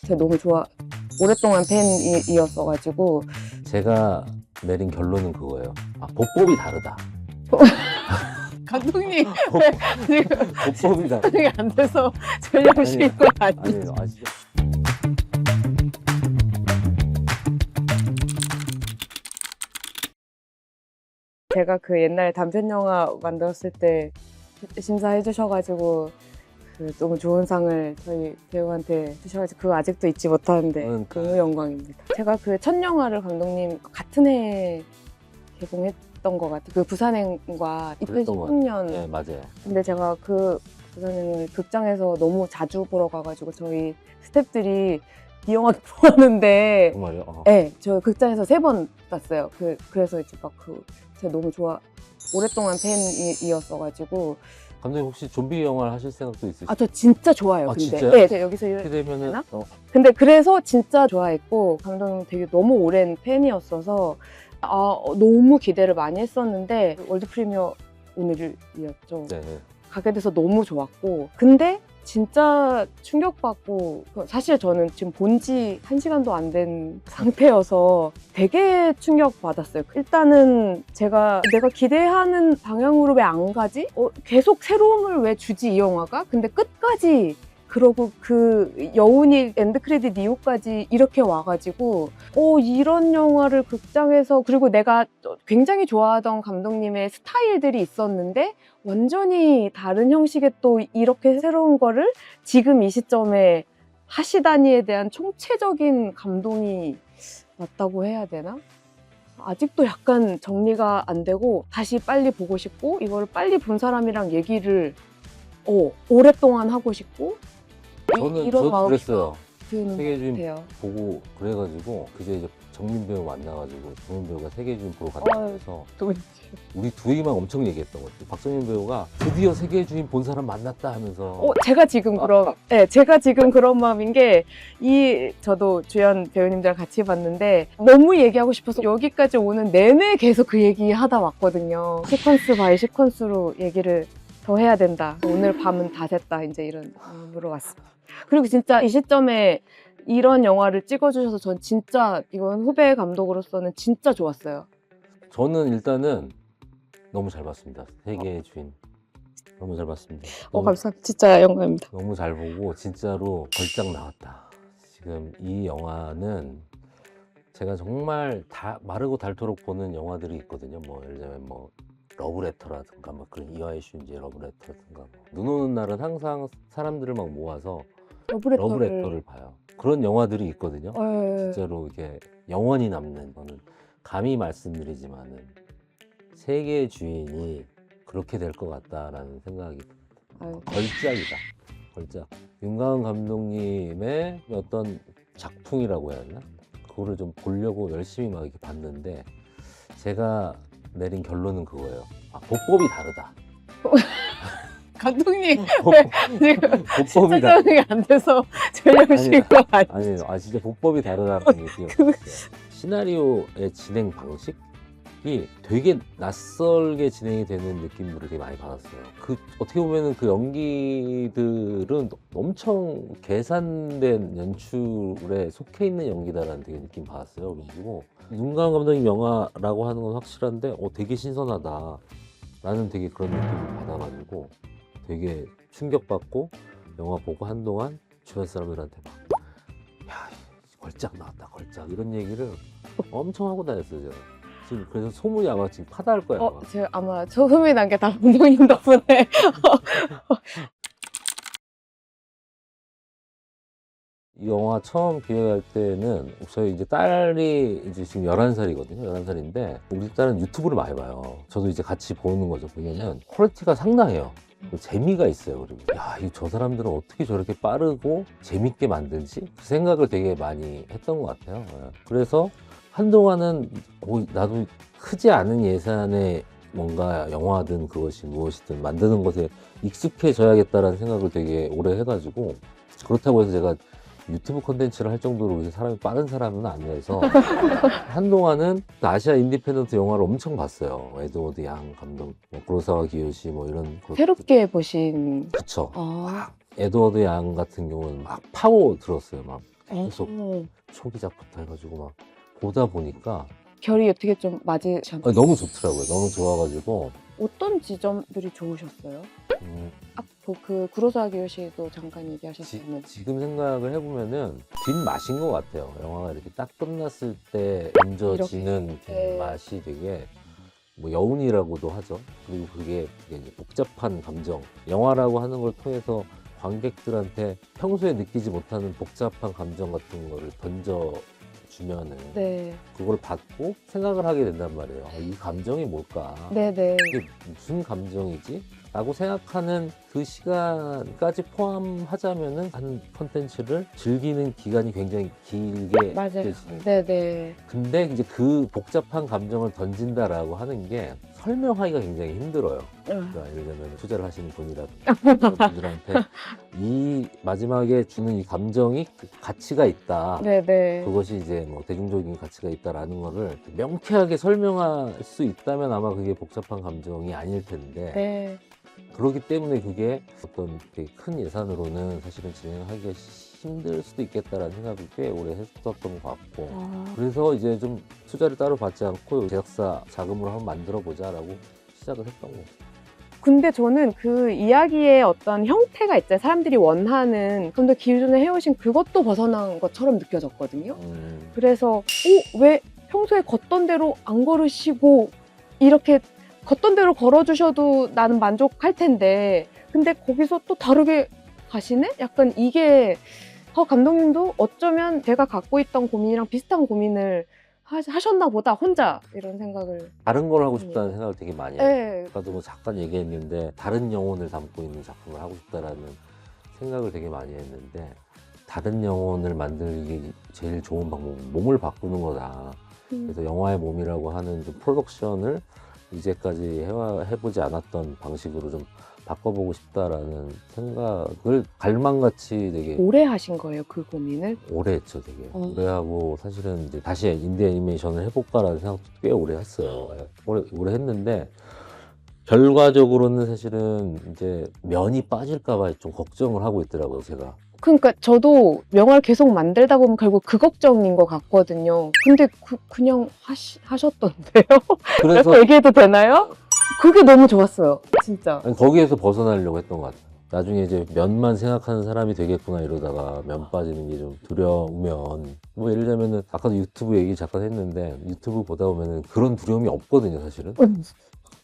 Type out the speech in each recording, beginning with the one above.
제가 너무 오랫동안 팬이었어가지고. 제가 내린 결론은 그거예요. 보법이 다르다. 감독님 법- 지금 보법이 다르다. 집중이 안 돼서 전령식인 건 아니에요. 아니에요. 아시죠? 제가 그 옛날 단편 영화 만들었을 때 심사해 주셔가지고 그 너무 좋은 상을 저희 배우한테 주셔가지고 그거 아직도 잊지 못하는데 너무 영광입니다. 제가 그 첫 영화를 감독님 같은 해 개봉했던 것 같아요. 그 부산행과 그랬던 것 같아요. 2016년. 네, 맞아요. 근데 제가 그 부산행을 극장에서 너무 자주 보러 가가지고 저희 스태프들이 이 영화 보았는데 정말요? 네, 저 극장에서 3번 봤어요. 그래서 이제 막 제가 너무 오랫동안 팬이었어가지고. 감독님 혹시 좀비 영화를 하실 생각도 있으시죠? 저 진짜 좋아요. 아, 근데 진짜요? 네, 여기서 이렇게 되면은 되나? 근데 그래서 진짜 좋아했고 감독님 되게 너무 오랜 팬이었어서 너무 기대를 많이 했었는데 월드 프리미어 오늘이었죠. 네. 가게 돼서 너무 좋았고, 근데 진짜 충격받고, 사실 저는 지금 본 지 1시간도 안 된 상태여서 되게 충격받았어요. 일단은 내가 기대하는 방향으로 왜 안 가지? 계속 새로움을 왜 주지 이 영화가? 근데 끝까지 그러고 그 여운이 엔드 크레딧 이후까지 이렇게 와가지고 이런 영화를 극장에서, 그리고 내가 굉장히 좋아하던 감독님의 스타일들이 있었는데 완전히 다른 형식의 또 이렇게 새로운 거를 지금 이 시점에 하시다니에 대한 총체적인 감동이 맞다고 해야 되나? 아직도 약간 정리가 안 되고 다시 빨리 보고 싶고 이거를 빨리 본 사람이랑 얘기를 오랫동안 하고 싶고 이런 저도 마음이 그랬어요. 드는 세계주인 것 같아요. 보고 그래가지고 이제 정민 배우 만나가지고 정민 배우가 세계주인 보러 갔다 해서 우리 둘이만 엄청 얘기했던 것 같아요. 박정민 배우가 드디어 세계주인 본 사람 만났다 하면서 제가 지금 그런 마음인 게, 저도 주연 배우님들이랑 같이 봤는데 너무 얘기하고 싶어서 여기까지 오는 내내 계속 그 얘기 하다 왔거든요. 시퀀스 바이 시퀀스로 얘기를 더 해야 된다. 오늘 밤은 다 샜다. 이제 이런 마음으로 왔습니다. 그리고 진짜 이 시점에 이런 영화를 찍어주셔서 전 진짜 이건 후배 감독으로서는 진짜 좋았어요. 저는 일단은 너무 잘 봤습니다. 세계의 주인 너무 잘 봤습니다. 감사합니다. 진짜 영광입니다. 너무 잘 보고 진짜로 걸작 나왔다. 지금 이 영화는 제가 정말 마르고 닳도록 보는 영화들이 있거든요. 예를 들면 러브레터라든가 그런 이화의 슈인지의 러브레터라든가 눈 오는 날은 항상 사람들을 막 모아서 러브레터를 봐요. 그런 영화들이 있거든요. 진짜로 이게 영원히 남는, 저는 감히 말씀드리지만은 세계의 주인이 그렇게 될 것 같다라는 생각이 듭니다. 걸작이다. 걸작. 윤가은 감독님의 어떤 작품이라고 해야 하나? 그거를 좀 보려고 열심히 막 이렇게 봤는데 제가 내린 결론은 그거예요. 보법이 다르다. 감독님 지금 보법이 다르다. 집중이 안 돼서 전령식인 건 아니에요. 아니에요. 진짜 보법이 다르다는 얘기가 시나리오의 진행 방식이 되게 낯설게 진행이 되는 느낌들을 되게 많이 받았어요. 어떻게 보면은 그 연기들은 엄청 계산된 연출에 속해 있는 연기다라는 되게 느낌 받았어요. 그리고 윤가은 감독님 영화라고 하는 건 확실한데 되게 신선하다 라는 되게 그런 느낌을 받아가지고 되게 충격받고 영화 보고 한동안 주변 사람들한테 야, 걸작 나왔다, 걸작 이런 얘기를 엄청 하고 다녔어요. 제가 지금 그래서 소문이 아마 지금 파다할 거예요. 제가 아마 소문이 난 게 다 감독님 덕분에. 이 영화 처음 기획할 때는 저희 이제 딸이 이제 지금 11살이거든요. 11살인데 우리 딸은 유튜브를 많이 봐요. 저도 이제 같이 보는 거죠. 보면은 퀄리티가 상당해요. 재미가 있어요. 그리고 저 사람들은 어떻게 저렇게 빠르고 재밌게 만들지? 그 생각을 되게 많이 했던 것 같아요. 그래서 한동안은 나도 크지 않은 예산의 뭔가 영화든 그것이 무엇이든 만드는 것에 익숙해져야겠다라는 생각을 되게 오래 해가지고, 그렇다고 해서 제가 유튜브 콘텐츠를 할 정도로 사람이 빠른 사람은 아니어서 한동안은 아시아 인디펜던트 영화를 엄청 봤어요. 에드워드 양 감독, 구로사와 기요시 이런. 새롭게 보신. 그쵸. 에드워드 양 같은 경우는 막 파고 들었어요. 막 계속 초기작부터 해가지고 막 보다 보니까 결이 어떻게 좀 맞으셨나요? 너무 좋더라고요. 너무 좋아가지고 어떤 지점들이 좋으셨어요? 그 구로사기 요시도 잠깐 얘기하셨었는데 지금 생각을 해보면은 뒷맛인 것 같아요. 영화가 이렇게 딱 끝났을 때 얹어지는 네. 맛이 되게 뭐 여운이라고도 하죠. 그리고 그게 이제 복잡한 감정, 영화라고 하는 걸 통해서 관객들한테 평소에 느끼지 못하는 복잡한 감정 같은 거를 던져주면은 네. 그걸 받고 생각을 하게 된단 말이에요. 이 감정이 뭘까? 네네. 이게 무슨 감정이지? 라고 생각하는 그 시간까지 포함하자면은 한 컨텐츠를 즐기는 기간이 굉장히 길게 맞아요. 느껴지는. 네네. 근데 이제 그 복잡한 감정을 던진다라고 하는 게 설명하기가 굉장히 힘들어요. 그러니까 예를 들면 투자를 하시는 분이라든가 그런 분들한테 이 마지막에 주는 이 감정이 가치가 있다. 네네. 그것이 이제 뭐 대중적인 가치가 있다라는 거를 명쾌하게 설명할 수 있다면 아마 그게 복잡한 감정이 아닐 텐데 네. 그렇기 때문에 그게 어떤 되게 큰 예산으로는 사실은 진행하기가 힘들 수도 있겠다라는 생각을 꽤 오래 했었던 것 같고 그래서 이제 좀 투자를 따로 받지 않고 제작사 자금으로 한번 만들어 보자라고 시작을 했던 거죠. 근데 저는 그 이야기의 어떤 형태가 있잖아요. 사람들이 원하는 좀 더 기존에 해오신 그것도 벗어난 것처럼 느껴졌거든요. 그래서 왜 평소에 걷던 대로 안 걸으시고 이렇게 걷던 대로 걸어주셔도 나는 만족할 텐데 근데 거기서 또 다르게 가시네? 약간 이게 감독님도 어쩌면 제가 갖고 있던 고민이랑 비슷한 고민을 하셨나 보다 혼자 이런 생각을. 다른 걸 하고 싶다는 생각을 되게 많이 해요. 네. 아까도 뭐 잠깐 얘기했는데 다른 영혼을 담고 있는 작품을 하고 싶다라는 생각을 되게 많이 했는데 다른 영혼을 만들기 제일 좋은 방법은 몸을 바꾸는 거다. 그래서 영화의 몸이라고 하는 좀 프로덕션을 이제까지 해보지 않았던 방식으로 좀 바꿔보고 싶다라는 생각을 갈망같이 되게 오래 하신 거예요, 그 고민을? 오래 했죠, 되게. 오래 하고 사실은 이제 다시 인디 애니메이션을 해볼까라는 생각도 꽤 오래 했어요. 오래 했는데 결과적으로는 사실은 이제 면이 빠질까봐 좀 걱정을 하고 있더라고요, 제가. 그러니까 저도 영화를 계속 만들다 보면 결국 그 걱정인 것 같거든요. 근데 그냥 하셨던데요? 그래서 얘기해도 되나요? 그게 너무 좋았어요, 진짜. 아니, 거기에서 벗어나려고 했던 것 같아요. 나중에 이제 면만 생각하는 사람이 되겠구나 이러다가 면 빠지는 게 좀 두려우면 뭐 예를 들면은 아까도 유튜브 얘기 잠깐 했는데 유튜브 보다 보면은 그런 두려움이 없거든요, 사실은.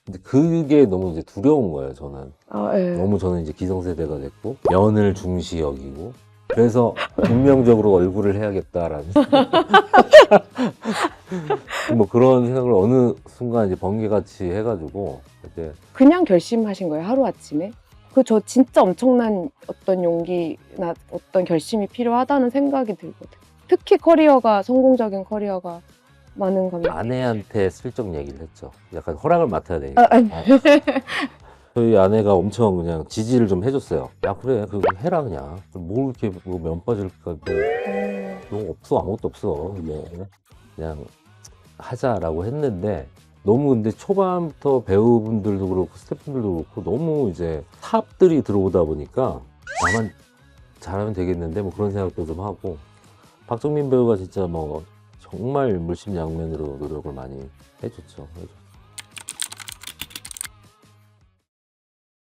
근데 그게 너무 이제 두려운 거예요, 저는. 네. 너무 저는 이제 기성세대가 됐고 면을 중시 여기고 그래서 운명적으로 얼굴을 해야겠다라는 뭐 그런 생각을 어느 순간 이제 번개같이 해가지고 이제 그냥 결심하신 거예요, 하루아침에? 저 진짜 엄청난 어떤 용기나 어떤 결심이 필요하다는 생각이 들거든요. 특히 성공적인 커리어가 많은 감독. 아내한테 슬쩍 얘기를 했죠. 약간 허락을 맡아야 되니까. 아니. 저희 아내가 엄청 그냥 지지를 좀 해줬어요. 야 그래 그거 해라 그냥. 뭘 이렇게 뭐 면 빠질까 뭐 없어 아무것도 없어. 그냥 하자라고 했는데 너무 근데 초반부터 배우분들도 그렇고 스태프분들도 그렇고 너무 이제 탑들이 들어오다 보니까 나만 잘하면 되겠는데 뭐 그런 생각도 좀 하고 박정민 배우가 진짜 뭐 정말 물심양면으로 노력을 많이 해줬죠.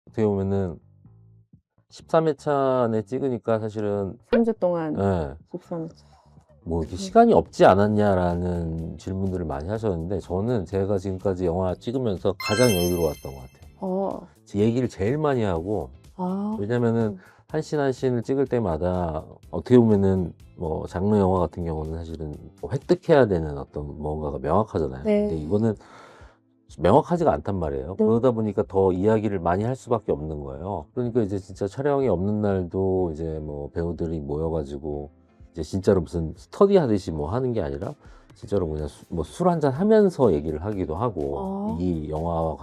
어떻게 보면은 13회차 안에 찍으니까 사실은 3주 동안. 예, 13회차. 뭐 이렇게 시간이 없지 않았냐라는 질문들을 많이 하셨는데 저는 제가 지금까지 영화 찍으면서 가장 여유로웠던 것 같아요. 얘기를 제일 많이 하고 왜냐면은 한 씬 한 씬을 찍을 때마다 어떻게 보면은 뭐 장르 영화 같은 경우는 사실은 뭐 획득해야 되는 어떤 뭔가가 명확하잖아요. 네. 근데 이거는 명확하지가 않단 말이에요. 그러다 보니까 더 이야기를 많이 할 수밖에 없는 거예요. 그러니까 이제 진짜 촬영이 없는 날도 이제 뭐 배우들이 모여가지고 이제 진짜로 무슨 스터디 하듯이 뭐 하는 게 아니라 진짜로 그냥 뭐 술 한잔 하면서 얘기를 하기도 하고 이 영화와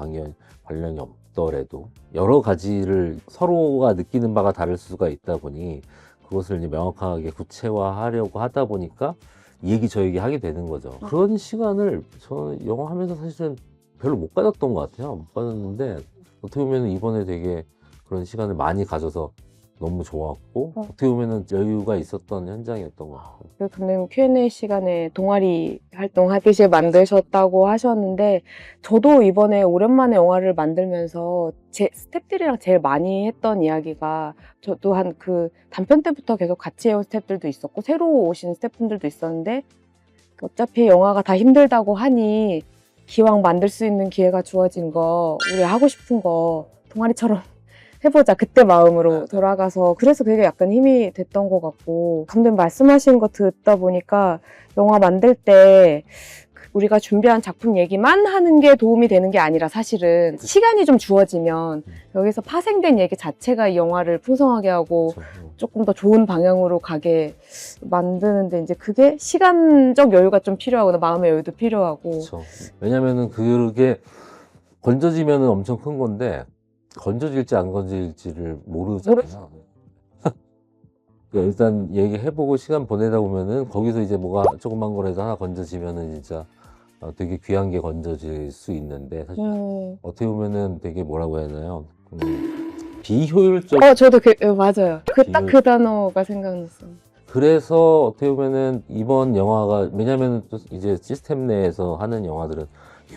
관련이 없더라도 여러 가지를 서로가 느끼는 바가 다를 수가 있다 보니 그것을 이제 명확하게 구체화하려고 하다 보니까 이 얘기 저 얘기 하게 되는 거죠. 그런 시간을 저는 영화 하면서 사실은 별로 못 가졌던 것 같아요. 못 가졌는데 어떻게 보면 이번에 되게 그런 시간을 많이 가져서 너무 좋았고 어. 어떻게 보면은 여유가 있었던 현장이었던 것 같아요. 그 감독님 Q&A 시간에 동아리 활동하듯이 만드셨다고 하셨는데 저도 이번에 오랜만에 영화를 만들면서 제 스태프들이랑 제일 많이 했던 이야기가 저도 한 그 단편 때부터 계속 같이 해온 스태프들도 있었고 새로 오신 스태프분들도 있었는데 어차피 영화가 다 힘들다고 하니 기왕 만들 수 있는 기회가 주어진 거 우리 하고 싶은 거 동아리처럼 해보자 그때 마음으로 돌아가서 그래서 그게 약간 힘이 됐던 것 같고 감독님 말씀하신 거 듣다 보니까 영화 만들 때 우리가 준비한 작품 얘기만 하는 게 도움이 되는 게 아니라 사실은 시간이 좀 주어지면 여기서 파생된 얘기 자체가 이 영화를 풍성하게 하고 그렇죠. 조금 더 좋은 방향으로 가게 만드는데 이제 그게 시간적 여유가 좀 필요하고 마음의 여유도 필요하고 그렇죠. 왜냐면은 그게 건져지면은 엄청 큰 건데 건져질지 안 건져질지를 모르잖아요. 일단 얘기해보고 시간 보내다 보면은 거기서 이제 뭐가 조그만 거라도 하나 건져지면은 진짜 되게 귀한 게 건져질 수 있는데 사실 어떻게 보면은 되게 뭐라고 해야 되나요? 비효율적. 저도 맞아요. 딱 그 단어가 생각났어요. 그래서 어떻게 보면은 이번 영화가 왜냐면은 또 이제 시스템 내에서 하는 영화들은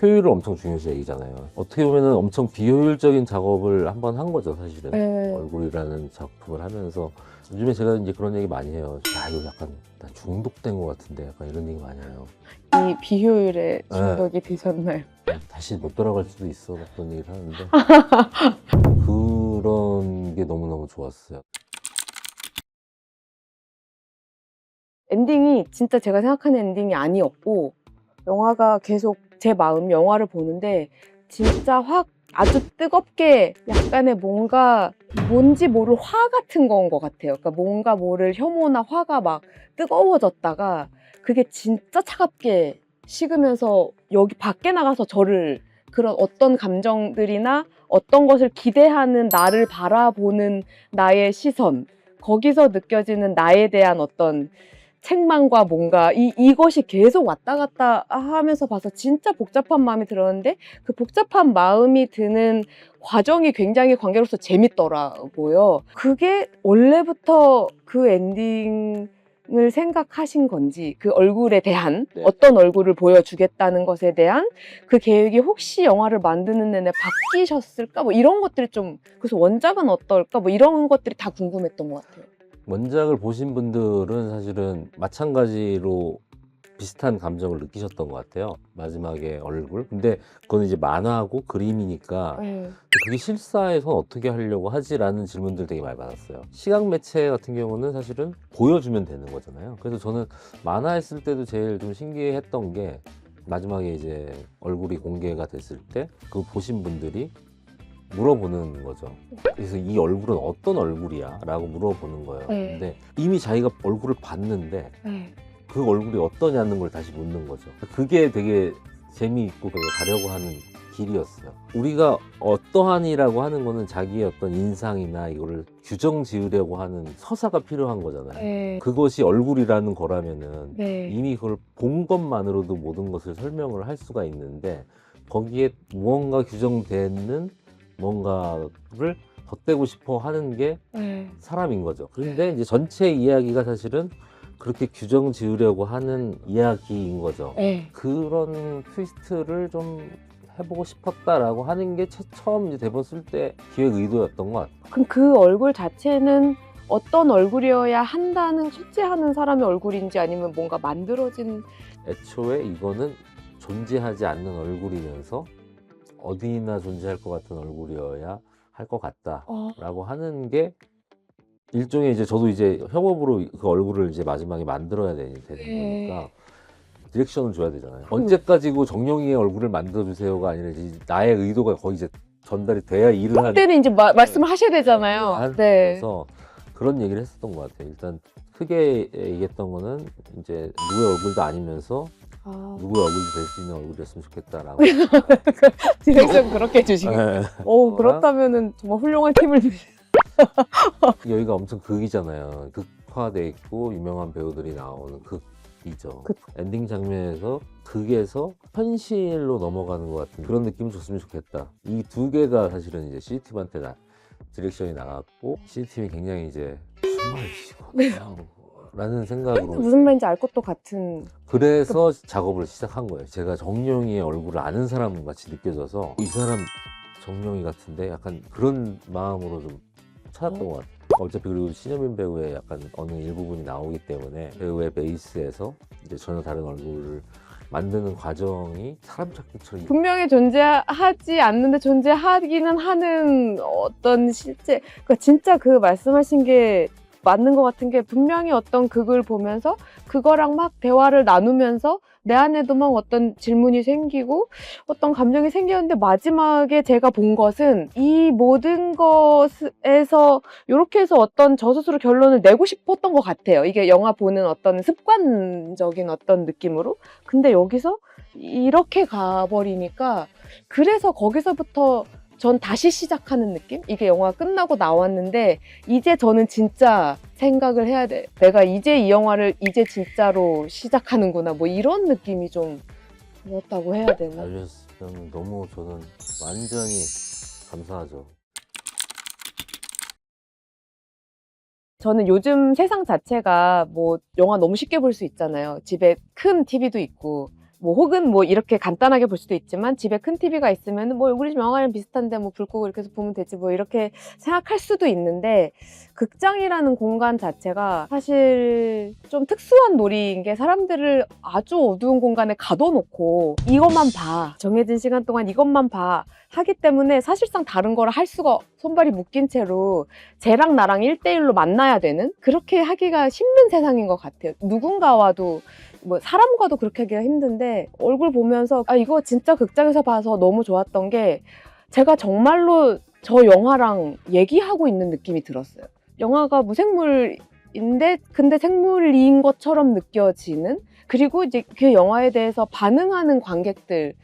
효율을 엄청 중요시 여기잖아요. 어떻게 보면은 엄청 비효율적인 작업을 한번 한 거죠, 사실은. 얼굴이라는 작품을 하면서 요즘에 제가 이제 그런 얘기 많이 해요. 야, 이거 약간 나 중독된 것 같은데 약간 이런 얘기 많이 해요. 이 비효율에 중독이 되셨나요? 다시 못 돌아갈 수도 있어 그런 얘기를 하는데 그런 게 너무너무 좋았어요. 엔딩이 진짜 제가 생각하는 엔딩이 아니었고 영화가 계속 제 마음 영화를 보는데 진짜 확 아주 뜨겁게 약간의 뭔지 모를 화 같은 건 것 같아요. 그러니까 뭔가 모를 혐오나 화가 막 뜨거워졌다가 그게 진짜 차갑게 식으면서 여기 밖에 나가서 저를 그런 어떤 감정들이나 어떤 것을 기대하는 나를 바라보는 나의 시선 거기서 느껴지는 나에 대한 어떤 책망과 뭔가 이것이 계속 왔다 갔다 하면서 봐서 진짜 복잡한 마음이 들었는데 그 복잡한 마음이 드는 과정이 굉장히 관계로서 재밌더라고요. 그게 원래부터 그 엔딩을 생각하신 건지 그 얼굴에 대한 어떤 얼굴을 보여주겠다는 것에 대한 그 계획이 혹시 영화를 만드는 내내 바뀌셨을까? 뭐 이런 것들이 좀 그래서 원작은 어떨까? 뭐 이런 것들이 다 궁금했던 것 같아요. 원작을 보신 분들은 사실은 마찬가지로 비슷한 감정을 느끼셨던 것 같아요. 마지막에 얼굴. 근데 그건 이제 만화하고 그림이니까 그게 실사에선 어떻게 하려고 하지라는 질문들 되게 많이 받았어요. 시각 매체 같은 경우는 사실은 보여주면 되는 거잖아요. 그래서 저는 만화 했을 때도 제일 좀 신기했던 게 마지막에 이제 얼굴이 공개가 됐을 때 그거 보신 분들이 물어보는 거죠. 그래서 이 얼굴은 어떤 얼굴이야? 라고 물어보는 거예요. 근데 이미 자기가 얼굴을 봤는데 그 얼굴이 어떠냐는 걸 다시 묻는 거죠. 그게 되게 재미있고 가려고 하는 길이었어요. 우리가 어떠한이라고 하는 거는 자기의 어떤 인상이나 이거를 규정 지으려고 하는 서사가 필요한 거잖아요. 그것이 얼굴이라는 거라면은 이미 그걸 본 것만으로도 모든 것을 설명을 할 수가 있는데 거기에 무언가 규정되는 뭔가를 덧대고 싶어 하는 게 사람인 거죠. 그런데 이제 전체 이야기가 사실은 그렇게 규정 지으려고 하는 이야기인 거죠. 그런 트위스트를 좀 해보고 싶었다라고 하는 게 처음 이제 대본 쓸 때 기획 의도였던 것 같아요. 그럼 그 얼굴 자체는 어떤 얼굴이어야 한다는 숙지하는 사람의 얼굴인지 아니면 뭔가 만들어진 애초에 이거는 존재하지 않는 얼굴이면서 어디나 존재할 것 같은 얼굴이어야 할 것 같다라고 하는 게 일종의 이제 저도 이제 협업으로 그 얼굴을 이제 마지막에 만들어야 되는 거니까 디렉션을 줘야 되잖아요. 언제까지고 정용이의 얼굴을 만들어주세요가 아니라 이제 나의 의도가 거의 이제 전달이 돼야 일을 하는. 그때는 이제 말씀을 하셔야 되잖아요. 그래서 그런 얘기를 했었던 것 같아요. 일단 크게 얘기했던 거는 이제 누구의 얼굴도 아니면서 누구의 얼굴도 될 수 있는 얼굴이었으면 좋겠다라고. 디렉션 그렇게 해주시겠어요. 그렇다면은 정말 훌륭한 팀을 여기가 엄청 극이잖아요. 극화돼 있고 유명한 배우들이 나오는 극이죠. 엔딩 장면에서 극에서 현실로 넘어가는 것 같은 그런 느낌을 줬으면 좋겠다. 이 두 개가 사실은 이제 CCTV한테 디렉션이 나갔고 CCTV 굉장히 이제 숨어있고 라는 생각으로 무슨 말인지 알 것도 같은. 그래서 작업을 시작한 거예요. 제가 정룡이의 얼굴을 아는 사람 같이 느껴져서 이 사람 정룡이 같은데 약간 그런 마음으로 좀 찾았던 것 같아요. 어차피 그리고 신현민 배우의 약간 어느 일부분이 나오기 때문에 배우의 베이스에서 이제 전혀 다른 얼굴을 만드는 과정이 사람 찾기처럼 분명히 존재하지 않는데 존재하기는 하는 어떤 실제, 그러니까 진짜 그 말씀하신 게 맞는 것 같은 게, 분명히 어떤 극을 보면서 그거랑 막 대화를 나누면서 내 안에도 막 어떤 질문이 생기고 어떤 감정이 생겼는데, 마지막에 제가 본 것은 이 모든 것에서 이렇게 해서 어떤 저 스스로 결론을 내고 싶었던 것 같아요. 이게 영화 보는 어떤 습관적인 어떤 느낌으로. 근데 여기서 이렇게 가버리니까, 그래서 거기서부터 전 다시 시작하는 느낌? 이게 영화 끝나고 나왔는데 이제 저는 진짜 생각을 해야 돼. 내가 이제 이 영화를 이제 진짜로 시작하는구나. 뭐 이런 느낌이 좀 들었다고 해야 되나? 알려주셨으면 너무 저는 완전히 감사하죠. 저는 요즘 세상 자체가 뭐 영화 너무 쉽게 볼 수 있잖아요. 집에 큰 TV도 있고, 뭐 혹은 뭐 이렇게 간단하게 볼 수도 있지만 집에 큰 TV가 있으면 뭐 우리 집 영화랑 비슷한데 뭐 불 끄고 이렇게 해서 보면 되지 뭐 이렇게 생각할 수도 있는데, 극장이라는 공간 자체가 사실 좀 특수한 놀이인 게, 사람들을 아주 어두운 공간에 가둬놓고 이것만 봐, 정해진 시간 동안 이것만 봐 하기 때문에 사실상 다른 걸 할 수가, 손발이 묶인 채로 쟤랑 나랑 1대1로 만나야 되는, 그렇게 하기가 힘든 세상인 것 같아요. 누군가와도, 뭐 사람과도 그렇게 하기가 힘든데, 얼굴 보면서 아, 이거 진짜 극장에서 봐서 너무 좋았던 게, 제가 정말로 저 영화랑 얘기하고 있는 느낌이 들었어요. 영화가 무생물인데 근데 생물인 것처럼 느껴지는, 그리고 이제 그 영화에 대해서 반응하는 관객들의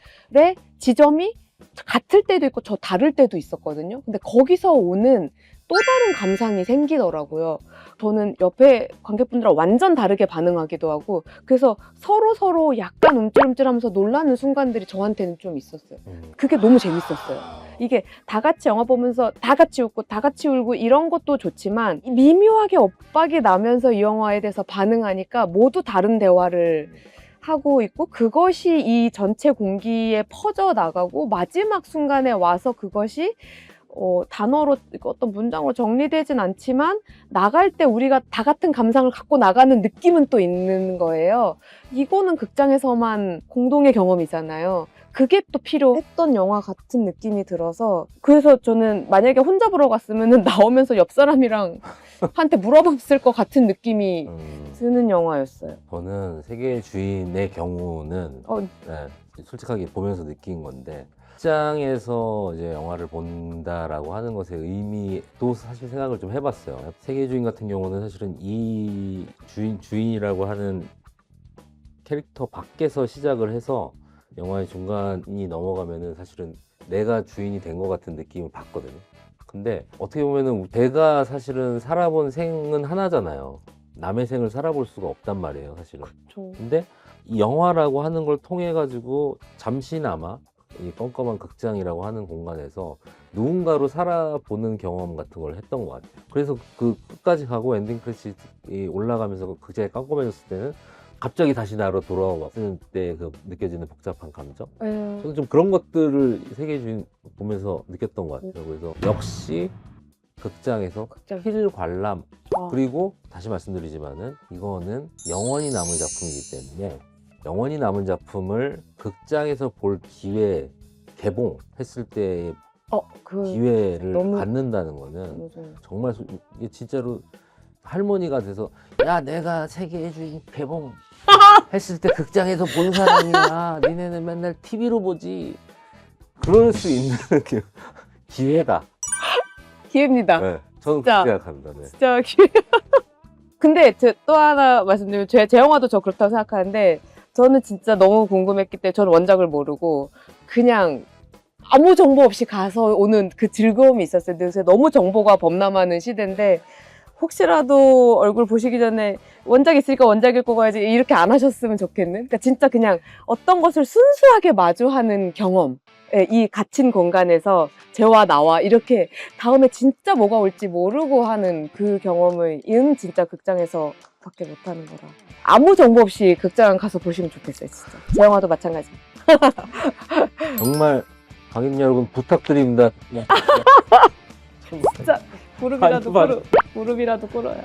지점이 같을 때도 있고 저 다를 때도 있었거든요. 근데 거기서 오는 또 다른 감상이 생기더라고요. 저는 옆에 관객분들랑 완전 다르게 반응하기도 하고, 그래서 서로 약간 움찔움찔하면서 놀라는 순간들이 저한테는 좀 있었어요. 그게 너무 재밌었어요. 이게 다 같이 영화 보면서 다 같이 웃고 다 같이 울고 이런 것도 좋지만, 미묘하게 엇박이 나면서 이 영화에 대해서 반응하니까 모두 다른 대화를 하고 있고, 그것이 이 전체 공기에 퍼져 나가고 마지막 순간에 와서 그것이 단어로 어떤 문장으로 정리되진 않지만 나갈 때 우리가 다 같은 감상을 갖고 나가는 느낌은 또 있는 거예요. 이거는 극장에서만 공동의 경험이잖아요. 그게 또 필요했던 영화 같은 느낌이 들어서, 그래서 저는 만약에 혼자 보러 갔으면 나오면서 옆 사람이랑 한테 물어봤을 것 같은 느낌이 드는 영화였어요. 저는 세계의 주인의 경우는 네, 솔직하게 보면서 느낀 건데, 극장에서 이제 영화를 본다라고 하는 것의 의미도 사실 생각을 좀 해봤어요. 세계의 주인 같은 경우는 사실은 이 주인이라고 하는 캐릭터 밖에서 시작을 해서 영화의 중간이 넘어가면은 사실은 내가 주인이 된 것 같은 느낌을 받거든요. 근데 어떻게 보면은 제가 사실은 살아본 생은 하나잖아요. 남의 생을 살아볼 수가 없단 말이에요, 사실은. 그렇죠. 근데 이 영화라고 하는 걸 통해 가지고 잠시나마 이 껌껌한 극장이라고 하는 공간에서 누군가로 살아보는 경험 같은 걸 했던 것 같아요. 그래서 그 끝까지 가고 엔딩 크레딧이 올라가면서 극장이 깜깜해졌을 때는 갑자기 다시 나로 돌아왔을 때 그 느껴지는 복잡한 감정? 저는 좀 그런 것들을 세계의 주인 보면서 느꼈던 것 같아요. 그래서 역시 극장에서 필 관람, 그리고 다시 말씀드리지만은 이거는 영원히 남을 작품이기 때문에 영원히 남은 작품을 극장에서 볼 기회, 개봉했을 때의 기회를 너무 갖는다는 거는 맞아요. 정말 이게 진짜로 할머니가 돼서 야, 내가 세계의 주인 개봉 했을 때 극장에서 본 사람이야, 니네는 맨날 TV로 보지, 그럴 수 있는 기회다. 기회입니다. 네, 저는 진짜. 그렇게 생각합니다. 네. 진짜 기회. 근데 또 하나 말씀드리면, 제 영화도 저 그렇다고 생각하는데, 저는 진짜 너무 궁금했기 때문에 저는 원작을 모르고 그냥 아무 정보 없이 가서 오는 그 즐거움이 있었어요. 요새 너무 정보가 범람하는 시대인데 혹시라도 얼굴 보시기 전에 원작 있으니까 원작 읽고 가야지 이렇게 안 하셨으면 좋겠는. 그러니까 진짜 그냥 어떤 것을 순수하게 마주하는 경험. 예, 이 갇힌 공간에서 쟤와 나와 이렇게 다음에 진짜 뭐가 올지 모르고 하는 그 경험을 이는 진짜 극장에서 밖에 못하는 거라. 아무 정보 없이 극장 가서 보시면 좋겠어요, 진짜. 제 영화도 마찬가지. 정말 관객 여러분 부탁드립니다. 진짜 무릎이라도 아니, 무릎이라도 꿇어요.